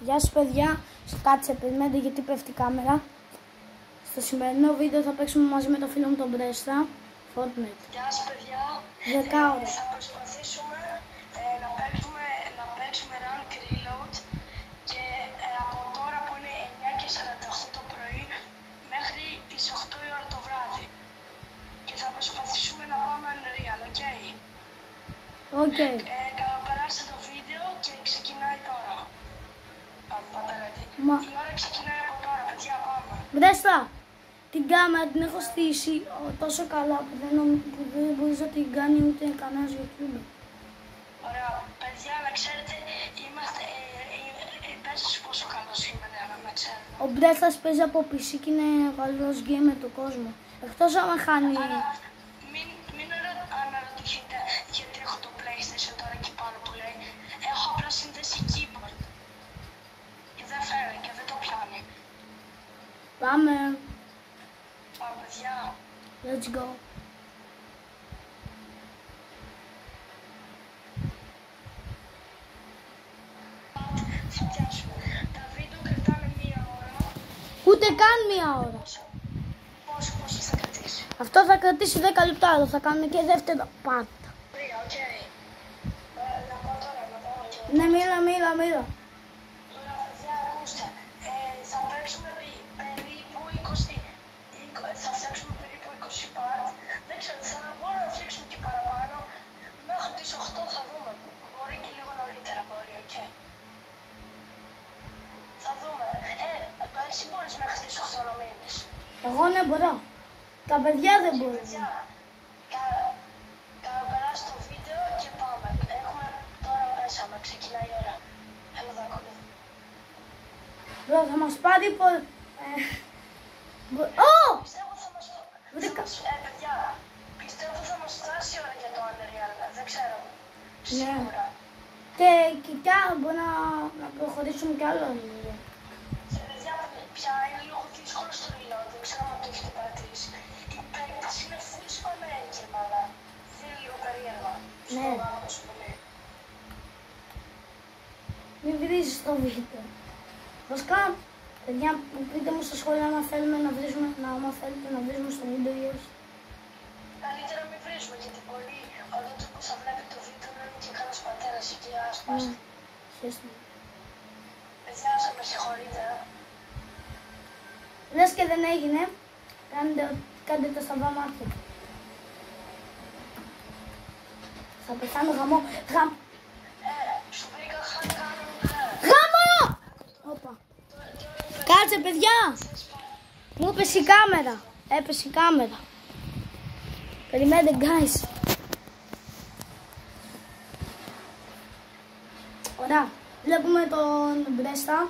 Γεια σας παιδιά, κάτσε περιμένετε γιατί πέφτει η κάμερα. Στο σημερινό βίντεο θα παίξουμε μαζί με το φίλο μου τον Μπρέστα Fortnite. Γεια σας παιδιά, 10 ώρες. θα προσπαθήσουμε να παίξουμε rank reload και από τώρα που είναι 9:48 το πρωί μέχρι τις 8 η ώρα το βράδυ. Και θα προσπαθήσουμε να πάμε unreal, ok? Οκ. Καλαπεράσετε το βίντεο και ξεκινάει τώρα. Πάτε ready. Η ώρα ξεκινάει από τώρα, παιδιά, πάμε. Μπρέστα, την κάμερα την έχω στήσει τόσο καλά που δεν μπορείς να την κάνει ούτε κανένας YouTuber. Ωραία, παιδιά, να ξέρετε, πες πόσο καλός είμαι, να ξέρετε. Ο Μπρέστας παίζει από PC και είναι καλός gamer του κόσμου. Εκτός άμα χάνει... Άρα, μην αναρωτηθείτε γιατί έχω το PlayStation τώρα εκεί πάνω που λέει. Έχω απλά συνδέσει keyboard. Και δεν φέρει και δεν το πιάνει. Πάμε. Πάμε, παιδιά. Let's go. Θα πιάσουμε. Τα βίντεο κρατάνε 1 ώρα. Ούτε καν 1 ώρα. Πόσο θα κρατήσει? Αυτό θα κρατήσει 10 λεπτά, αλλά θα κάνουμε και δεύτερο part. 3, οκ. Να πάω τώρα, να πάω και... Ναι, μίλα. Τώρα, παιδιά, ακούστε. Θα παίξουμε περίπου 20... Θα φτιάξουμε περίπου 20 part. Δεν ξέρω, θα μπορούμε να φτιάξουμε και παραπάνω. Μέχρι τις 8 θα δούμε. Μπορεί και λίγο νωρίτερα, μπορεί, οκ. Θα δούμε. Εσύ μπορείς μέχρι τις 8 να μείνεις. Εγώ ναι μπορώ. Τα παιδιά δεν μπορούν. Παιδιά, καλαπεράσει το βίντεο και πάμε. Έχουμε τώρα μέσα, ξεκινάει η ώρα. Έλα εδώ ακολουθεί. Μπρο, θα μας πάρει Πιστεύω θα μας... παιδιά, πιστεύω θα μας φτάσει η ώρα για το Unreal. Δεν ξέρω. Σίγουρα. Και κοιτά, μπορεί να προχωρήσουμε κι άλλο. Παιδιά, πια είναι λίγο δύσκολο στο reload. Δεν ξέρω αν το έχετε παρατηρήσει. Οι παίκτες είναι full σπαμμένοι και μάλλα. Δεν είναι λίγο περίεργα. Ναι. Στο γάμο, ας πούμε. Μην βρίζεις το βίντεο. Βασικά, παιδιά, πείτε μου στα σχόλια άμα θέλουμε να βρίζουμε, θέλετε να βρίζουμε στο βίντεο ή όχι. Καλύτερα μην βρίζουμε, γιατί πολλοί όταν που θα βλέπει το βίντεο να είναι και κανένας πατέρας ή και άσπαστη. Χαίρεστε. Παιδιά, με συγχωρείτε. Λες και δεν έγινε, κάντε το σταυρό μάτια. Θα πεθάνω γαμό. Σου βρήκα χάνει. Γαμό! Όπα. Κάτσε παιδιά! Μου έπεσε η κάμερα. Έπεσε η κάμερα. Περιμένετε guys. Ωραία. Βλέπουμε τον Μπρέστα.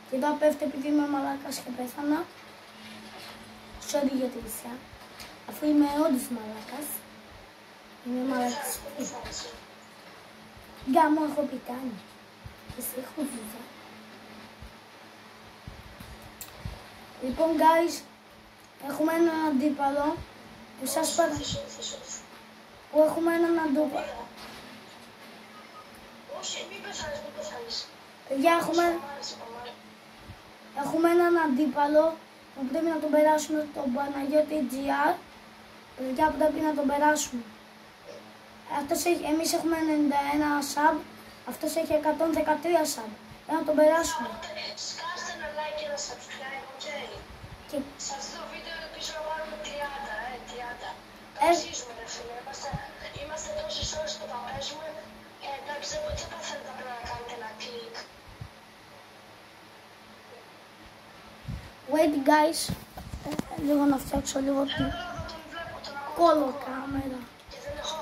Και εδώ πέφτει επειδή είμαι μαλάκας και πέθανα. Sorry για τη λυσιά. Αφού είμαι όντως μαλάκας. Είμαι μαλάκας. Γκάμο έχω πιτάνει. Εσύ έχω ζούζα. Λοιπόν guys, έχουμε έναν αντίπαλο που σας παραδείγω. Που έχουμε έναν αντίπαλο. Όχι, μην πεθάνεις. Παιδιά, έχουμε έναν αντίπαλο που πρέπει να τον περάσουμε, τον Παναγιώτη GR. Παιδιά, πρέπει να τον περάσουμε. Εμείς έχουμε 91 sub, αυτός έχει 113 sub. Πρέπει να τον περάσουμε. Σκάστε ένα like και ένα subscribe, ok. Και... Σε αυτό το βίντεο ελπίζω να πάρουμε 30. Αξίζουμε, ρε φίλε. Είμαστε τόσες ώρες που τα παίζουμε. Εντάξει, δεν παθαίνετε απλά να κάνετε ένα κλικ. Wait guys, λίγο να φτιάξω λίγο την κολοκάμερα. Και δεν έχω,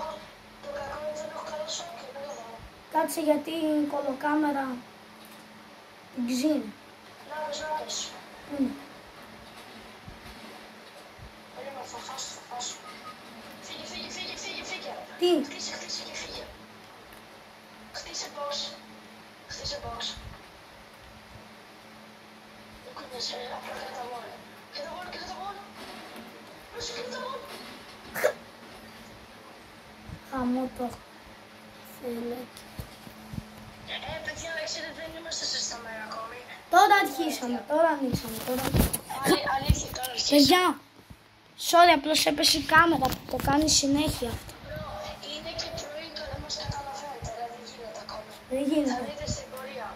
το κακό είναι δεν έχω καλό σόκερ, εδώ. Κάτσε γιατί η κολοκάμερα την ξύνει. Να πες. Πού είναι? Περίμενα, θα χάσω. Φύγε. Τι? Χτίσε και φύγε. Χτίσε box. Δεν κουνιέσαι, απλά κρατά μόνο. Κρατά μόνο. Πες κρατά μόνο. Χαμό το φελέκι. Παιδιά, να ξέρετε, δεν είμαστε σωστά μέρα ακόμη. αρχίσαμε, τώρα ανοίξαμε, τώρα. Αλήθεια, τώρα αρχίσαμε. Παιδιά, sorry, απλώς έπεσε η κάμερα που το κάνει συνέχεια αυτό. Είναι και πρωί και δεν μας καταλαβαίνετε, ρε, δεν γίνεται ακόμα. Δεν Θα γίνεται. δείτε στην πορεία.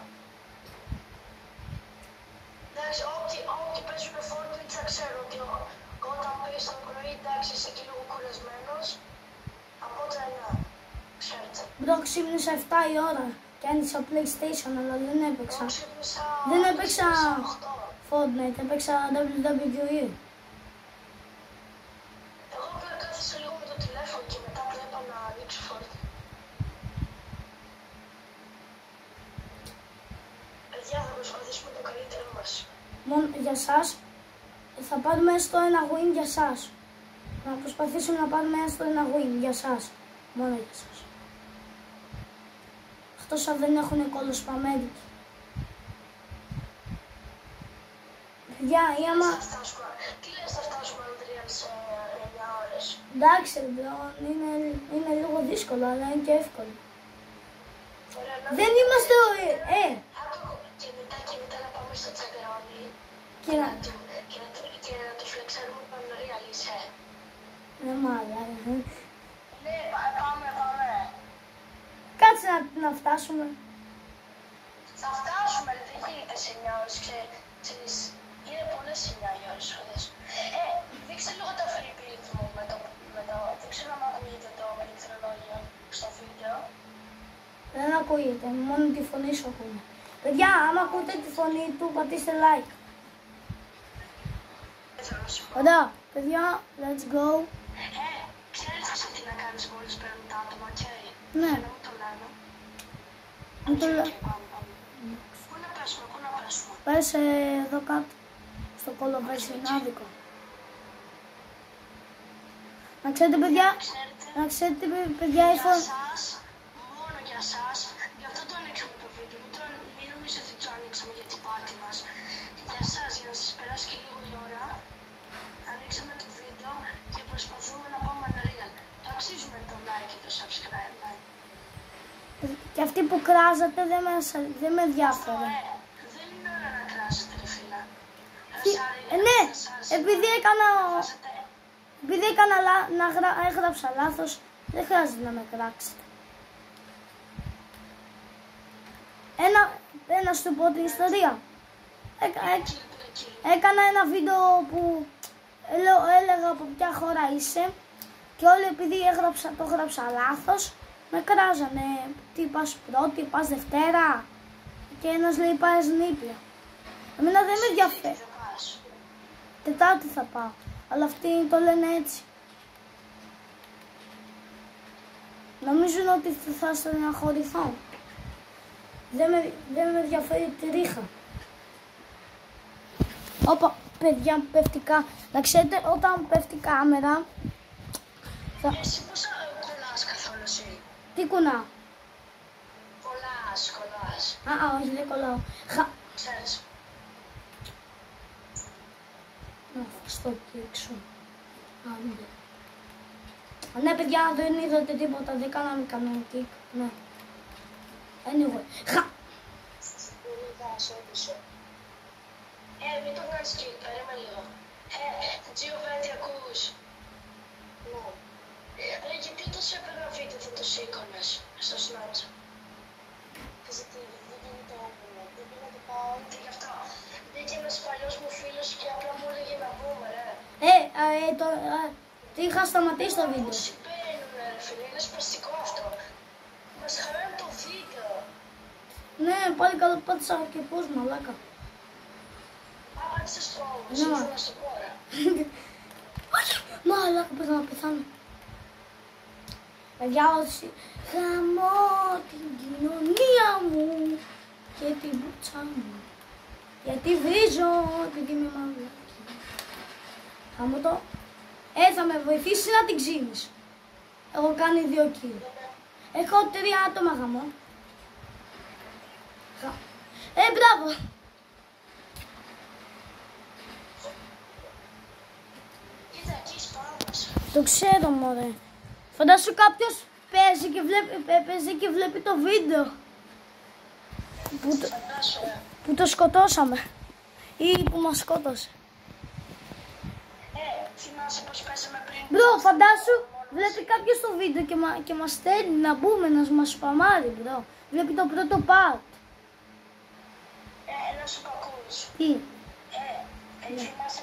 Εντάξει, όποιοι παίζουν Fortnite θα ξέρω ότι όταν πήγες το πρωί, εντάξει, είσαι και λίγο κουρασμένος. Οπότε, ναι, ξέρετε. Μπρο, ξύπνησα 7 η ώρα και άνοιξα PlayStation, αλλά δεν έπαιξα. Δεν έπαιξα Fortnite, έπαιξα WWE. Εγώ απλά κάθισα λίγο με το τηλέφωνο και μετά βλέπα να ανοίξω Fortnite. Παιδιά, θα προσπαθήσουμε το καλύτερό μας. Μόνο για σας, θα πάρουμε έστω ένα win για σας. Να προσπαθήσουμε να πάρουμε έστω ένα win για σας. Μόνο για σας. Εκτός αν δεν έχουν κολοσπαμέντικοι. Παιδιά, ή άμα... Τι λες θα φτάσουμε Ανδρία σε 9 ώρες. Εντάξει, λοιπόν, είναι λίγο δύσκολο, αλλά είναι και εύκολο. Ωραία, να Δεν είμαστε και μετά να πάμε στο τσακερόνι Και να... και να το φλεξάρουμε πάνω ρεαλίσαι. Ναι, μάλλα. Ναι, πάμε. Κάτσε να φτάσουμε. Θα φτάσουμε, αλλά δεν γίνεται σε 9 ώρες, ξέρεις. Είναι πολλές 9 ώρες χωρίς. Δείξτε λίγο τα free beat μου με το... Δεν ξέρω αν ακούγεται το πληκτρολόγιο στο βίντεο. Δεν ακούγεται, μόνο τη φωνή σου ακούμε. Παιδιά, άμα ακούτε τη φωνή του, πατήστε like. Ωραία, παιδιά, let's go. Ξέρεις εσύ τι να κάνεις μόλις παίρνουν τα άτομα, okay. Ναι. Να μου το λένε. Μου το λέω. Πού να πέσουμε. Πες εδώ κάτω, στο κολοβερσινάδικο. Να ξέρετε, παιδιά, η φωνή... Μόνο για σας, γι' αυτό το ανοίξαμε το βίντεο. Μην νομίζετε ότι το ανοίξαμε για την πάρτι μας. Για σας, για να σας περάσει και λίγο η ώρα, ανοίξαμε το βίντεο και προσπαθούμε να πάμε unreal. Το αξίζουμε το like και το subscribe. Και αυτοί που κράζατε δεν με ενδιαφέρουν. Δεν είναι ώρα να κράσετε, ρε φίλα. Ναι, επειδή έγραψα λάθος, δεν χρειάζεται να με κράξετε. Ένα σου πω την ιστορία. Έκανα ένα βίντεο που έλεγα από ποια χώρα είσαι και όλοι επειδή το έγραψα λάθος με κράζανε. Τι πας πρώτη, πας Δευτέρα και ένας λέει πας Νήπια. Εμένα δεν με ενδιαφέρει. Τετάρτη θα πάω, αλλά αυτοί το λένε έτσι. Νομίζουν ότι θα στεναχωρηθώ. Δεν με ενδιαφέρει τη ρίχα. Όπα, παιδιά, πέφτει να ξέρετε, όταν πέφτει η κάμερα... Εσύ πώς κολλάς καθόλου εσύ. Τι κουνάω. Κολλάς. Όχι, δεν κολλάω. Ξέρεις. Να στο έξω. Ναι, παιδιά, δεν είδατε τίποτα, δεν κάναμε κανένα kick. Ναι. Anyway. Μην το κάνεις kick, περίμενε λίγο. Τζιοβέντι, ακούς. Ναι. Και ποιο το σε έπαιρνα βίντεο θα το σήκωνες στο Snatch. Γιατί δεν γίνεται άπλωμα, δεν πήγα το πάω. Και γι' αυτό μπήκε ένας παλιός μου φίλος και απλά μου έλεγε να πούμε, ρε. Τι είχα σταματήσει το βίντεο. Πώς συμβαίνουνε, ρε φίλε, είναι σπαστικό αυτό. Μας χαράνε το βίντεο. Ναι, πάλι καλά πάτησα και πώς, μαλάκα. Πάτησες το σύμφωνα στο κόρα. Όχι, μαλάκα, πες να πεθάνω. Παιδιά, όσοι χαμώ την κοινωνία μου και την μπούτσα μου. Γιατί βρίζω, επειδή είμαι μαλάκι. Χαμώ το. Θα με βοηθήσει να την ξύνεις. Έχω κάνει 2 κιλ. Έχω 3 άτομα γαμώ. Μπράβο. Το ξέρω, μωρέ. Φαντάσου κάποιος παίζει και βλέπει το βίντεο. Που το σκοτώσαμε. ή που μας σκότωσε. Θυμάσαι πως παίζαμε πριν. Μπρο, φαντάσου, βλέπει κάποιος το βίντεο και μας στέλνει να μπούμε, να μας σπαμάρει, μπρο. Βλέπει το πρώτο part. Να σου πω, ακούς. Τι. Θυμάσαι